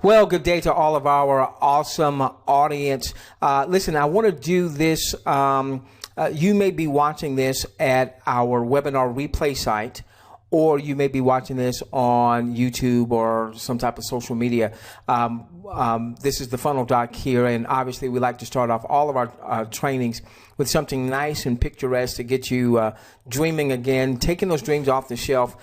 Well, good day to all of our awesome audience. Listen, I want to do this. You may be watching this at our webinar replay site, or you may be watching this on YouTube or some type of social media. This is the Funnel Doc here, and obviously we like to start off all of our trainings with something nice and picturesque to get you dreaming again, taking those dreams off the shelf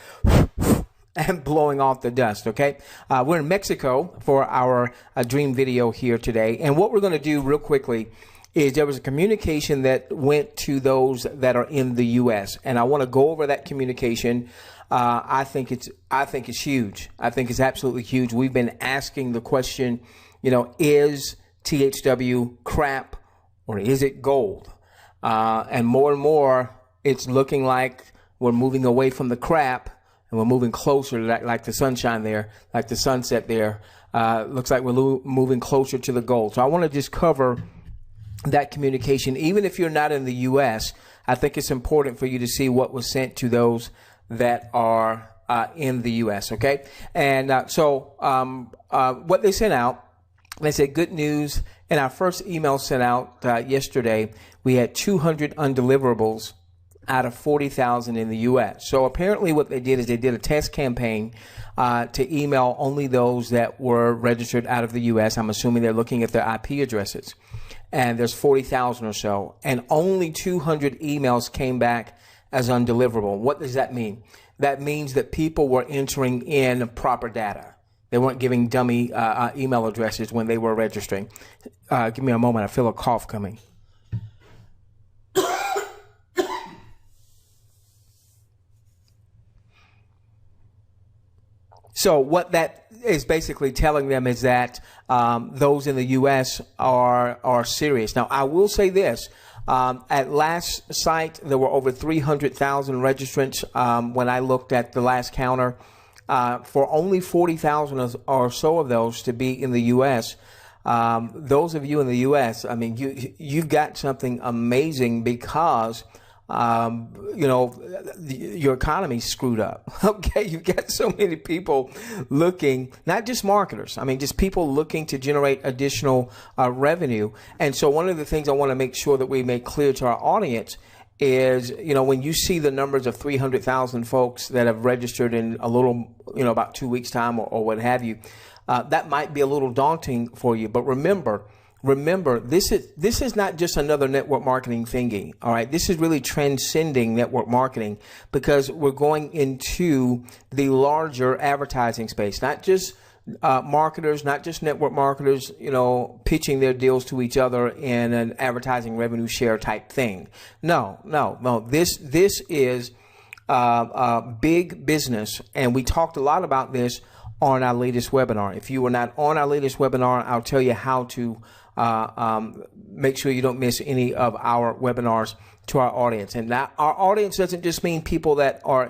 and blowing off the dust, okay? We're in Mexico for our dream video here today. And what we're going to do real quickly is there was a communication that went to those that are in the U.S. And I want to go over that communication. I think it's huge. I think it's absolutely huge. We've been asking the question, is THW crap or is it gold? And more, it's looking like we're moving away from the crap and we're moving closer to that, like the sunshine there, like the sunset there. Looks like we're moving closer to the gold. So I want to just cover that communication. Even if you're not in the U.S., I think it's important for you to see what was sent to those that are in the U.S., okay? And so what they sent out, they said, good news. In our first email sent out yesterday, we had 200 undeliverables out of 40,000 in the U.S. So apparently what they did is they did a test campaign to email only those that were registered out of the U.S. I'm assuming they're looking at their IP addresses. And there's 40,000 or so. And only 200 emails came back as undeliverable. What does that mean? That means that people were entering in proper data. They weren't giving dummy email addresses when they were registering. Give me a moment. I feel a cough coming. So what that is basically telling them is that those in the U.S. are serious. Now, I will say this. At last sight, there were over 300,000 registrants when I looked at the last counter. For only 40,000 or so of those to be in the U.S., those of you in the U.S., I mean, you've got something amazing because your economy's screwed up. Okay, you've got so many people looking, not just marketers, I mean, just people looking to generate additional revenue. And so one of the things I want to make sure that we make clear to our audience is, when you see the numbers of 300,000 folks that have registered in a little, about 2 weeks time or what have you, that might be a little daunting for you. But remember, this is not just another network marketing thingy. All right. This is really transcending network marketing because we're going into the larger advertising space, not just marketers, not just network marketers, pitching their deals to each other in an advertising revenue share type thing. No. This is big business. And we talked a lot about this on our latest webinar. If you were not on our latest webinar, I'll tell you how to make sure you don't miss any of our webinars to our audience. And that our audience doesn't just mean people that are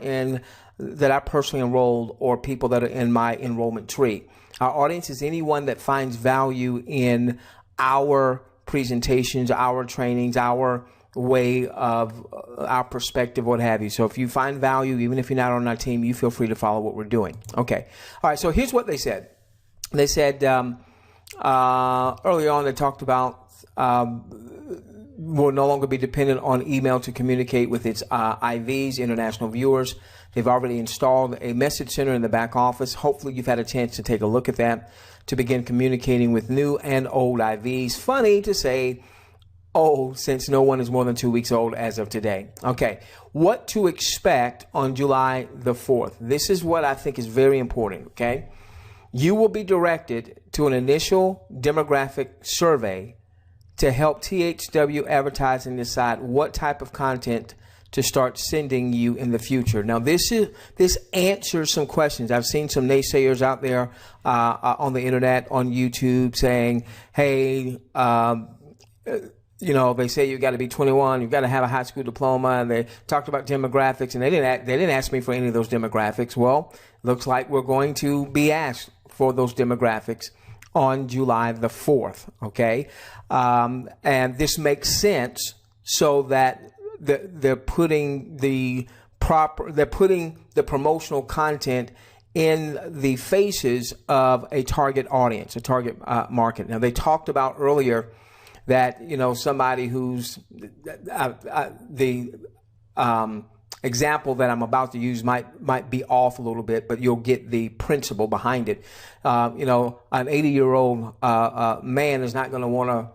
that I personally enrolled or people that are in my enrollment tree. Our audience is anyone that finds value in our presentations, our trainings, our way of our perspective, what have you. So if you find value, even if you're not on our team, you feel free to follow what we're doing. Okay. All right. So here's what they said. They said, earlier on, they talked about will no longer be dependent on email to communicate with its IVs, international viewers. They've already installed a message center in the back office. Hopefully, you've had a chance to take a look at that to begin communicating with new and old IVs. Funny to say old, since no one is more than 2 weeks old as of today. Okay, what to expect on July the 4th. This is what I think is very important, okay? You will be directed to an initial demographic survey to help THW advertising decide what type of content to start sending you in the future. Now, this answers some questions. I've seen some naysayers out there on the internet, on YouTube, saying, hey, they say you got to be 21, you've got to have a high school diploma, and they talked about demographics, and they didn't ask me for any of those demographics. Well, looks like we're going to be asked for those demographics on July the 4th, okay? And this makes sense so that they're putting the promotional content in the faces of a target audience, a target market. Now, they talked about earlier that, you know, somebody who's the example that I'm about to use might be off a little bit, but you'll get the principle behind it. You know, an 80-year-old man is not going to want to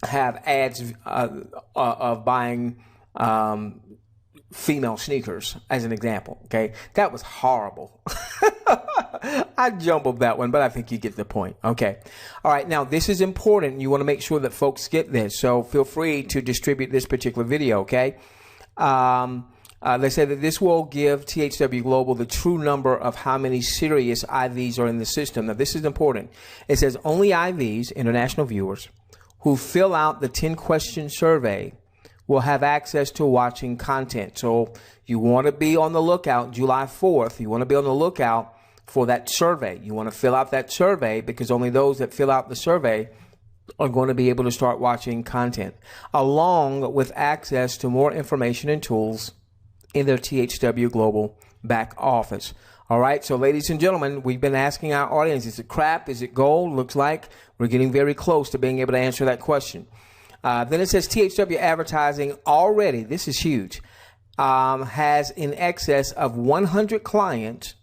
have ads of buying female sneakers, as an example. Okay, that was horrible. I jumbled that one, but I think you get the point. Okay. All right. Now, this is important. You want to make sure that folks get this. So feel free to distribute this particular video. Okay. They say that this will give THWGlobal the true number of how many serious IVs are in the system. Now, this is important. It says only IVs, international viewers, who fill out the 10-question survey will have access to watching content. So you want to be on the lookout July 4th. You want to be on the lookout for that survey. You want to fill out that survey because only those that fill out the survey are going to be able to start watching content, along with access to more information and tools in their THWGlobal back office. All right. So ladies and gentlemen, we've been asking our audience, is it crap? Is it gold? Looks like we're getting very close to being able to answer that question. Then it says THW advertising already, this is huge, has in excess of 100 clients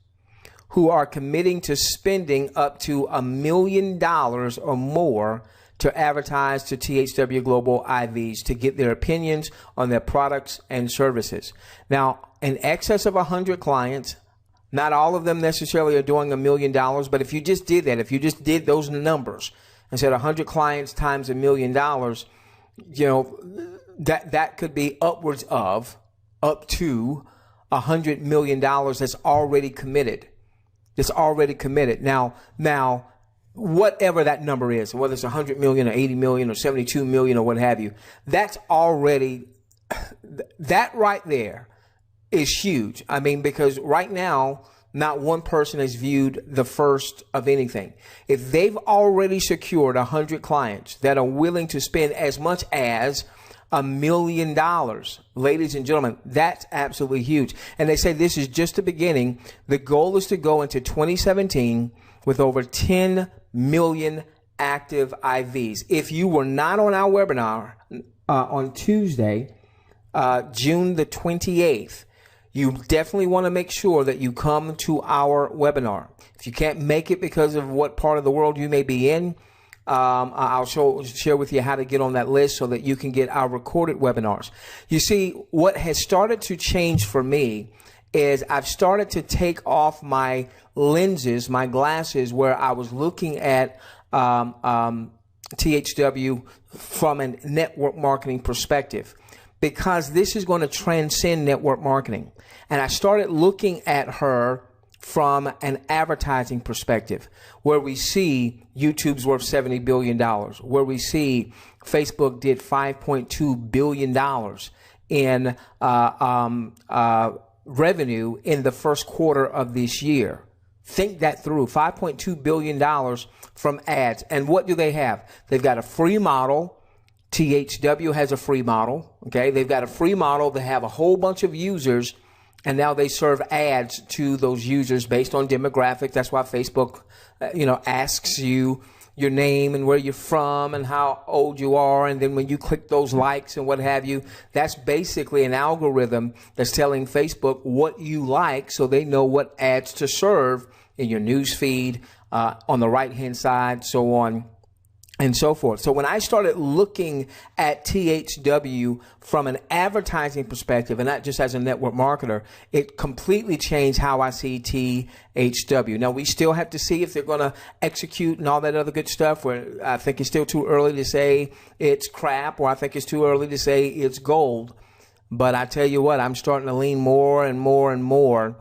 who are committing to spending up to $1 million or more to advertise to THWGlobal IVs to get their opinions on their products and services. Now, in excess of 100 clients, not all of them necessarily are doing $1 million, but if you just did that, if you just did those numbers and said 100 clients times $1 million, you know, that could be upwards of up to $100 million that's already committed. That's already committed. Now, whatever that number is, whether it's 100 million or 80 million or 72 million or what have you, that's already, that right there is huge. I mean, because right now, not one person has viewed the first of anything. If they've already secured 100 clients that are willing to spend as much as $1 million, ladies and gentlemen, that's absolutely huge. And they say this is just the beginning. The goal is to go into 2017 with over 10 million active IVs. If you were not on our webinar on Tuesday, June the 28th, you definitely want to make sure that you come to our webinar. If you can't make it because of what part of the world you may be in, I'll share with you how to get on that list so that you can get our recorded webinars. You see, what has started to change for me is I've started to take off my lenses, my glasses, where I was looking at THW from a network marketing perspective, because this is going to transcend network marketing. And I started looking at her from an advertising perspective, where we see YouTube's worth $70 billion, where we see Facebook did $5.2 billion in revenue in the first quarter of this year. Think that through. $5.2 billion from ads. And what do they have? They've got a free model. THW has a free model. Okay. They've got a free model. They have a whole bunch of users, and now they serve ads to those users based on demographics. That's why Facebook, asks you your name and where you're from and how old you are. And then when you click those likes and what have you, that's basically an algorithm that's telling Facebook what you like, so they know what ads to serve in your news feed, on the right-hand side, so on and so forth. So when I started looking at THW from an advertising perspective and not just as a network marketer, it completely changed how I see THW. Now, we still have to see if they're going to execute and all that other good stuff, where I think it's still too early to say it's crap, or I think it's too early to say it's gold. But I tell you what, I'm starting to lean more and more and more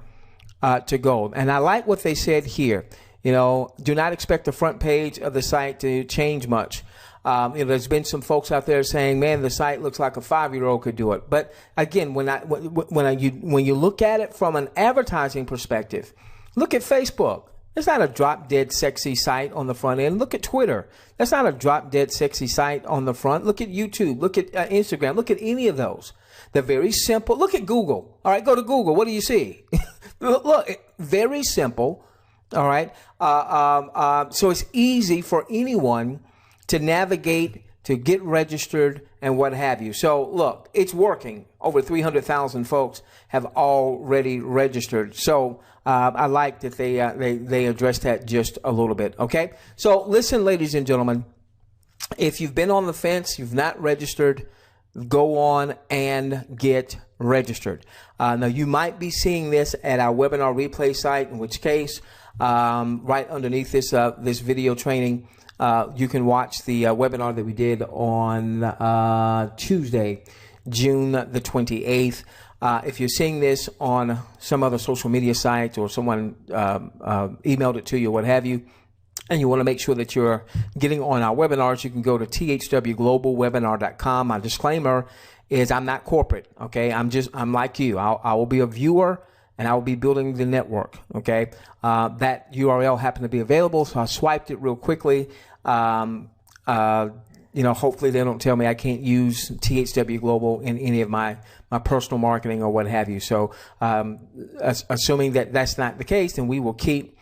to gold. And I like what they said here. Do not expect the front page of the site to change much. There's been some folks out there saying, man, the site looks like a 5-year-old could do it. But again, when you look at it from an advertising perspective, look at Facebook. It's not a drop dead sexy site on the front end. Look at Twitter. That's not a drop dead sexy site on the front. Look at YouTube. Look at Instagram. Look at any of those. They're very simple. Look at Google. All right, go to Google. What do you see? Look, very simple. All right. So it's easy for anyone to navigate, to get registered, and what have you. So look, it's working. Over 300,000 folks have already registered. So I like that they addressed that just a little bit. Okay. So listen, ladies and gentlemen, if you've been on the fence, you've not registered, go on and get registered. Now you might be seeing this at our webinar replay site, in which case, right underneath this this video training, you can watch the webinar that we did on Tuesday, June the 28th. If you're seeing this on some other social media site, or someone emailed it to you, or what have you, and you want to make sure that you're getting on our webinars, you can go to THWGlobalWebinar.com. My disclaimer is I'm not corporate. Okay. I'm like you. I will be a viewer, and I will be building the network. Okay. That URL happened to be available, so I swiped it real quickly. You know, hopefully they don't tell me I can't use THW Global in any of my personal marketing or what have you. So, assuming that that's not the case, then we will keep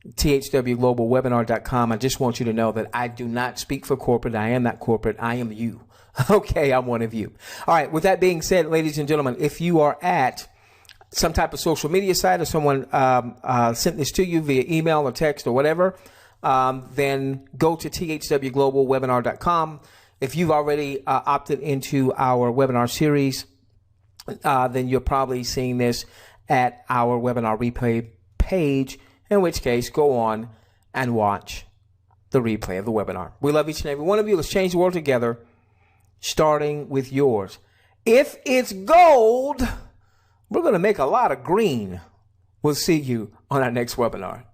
THWGlobalWebinar.com. I just want you to know that I do not speak for corporate. I am not corporate. I am you. Okay, I'm one of you. All right, with that being said, ladies and gentlemen, if you are at some type of social media site, or someone sent this to you via email or text or whatever, then go to THWGlobalWebinar.com. If you've already opted into our webinar series, then you're probably seeing this at our webinar replay page, in which case, go on and watch the replay of the webinar. We love each and every one of you. Let's change the world together, starting with yours. If it's gold, we're going to make a lot of green. We'll see you on our next webinar.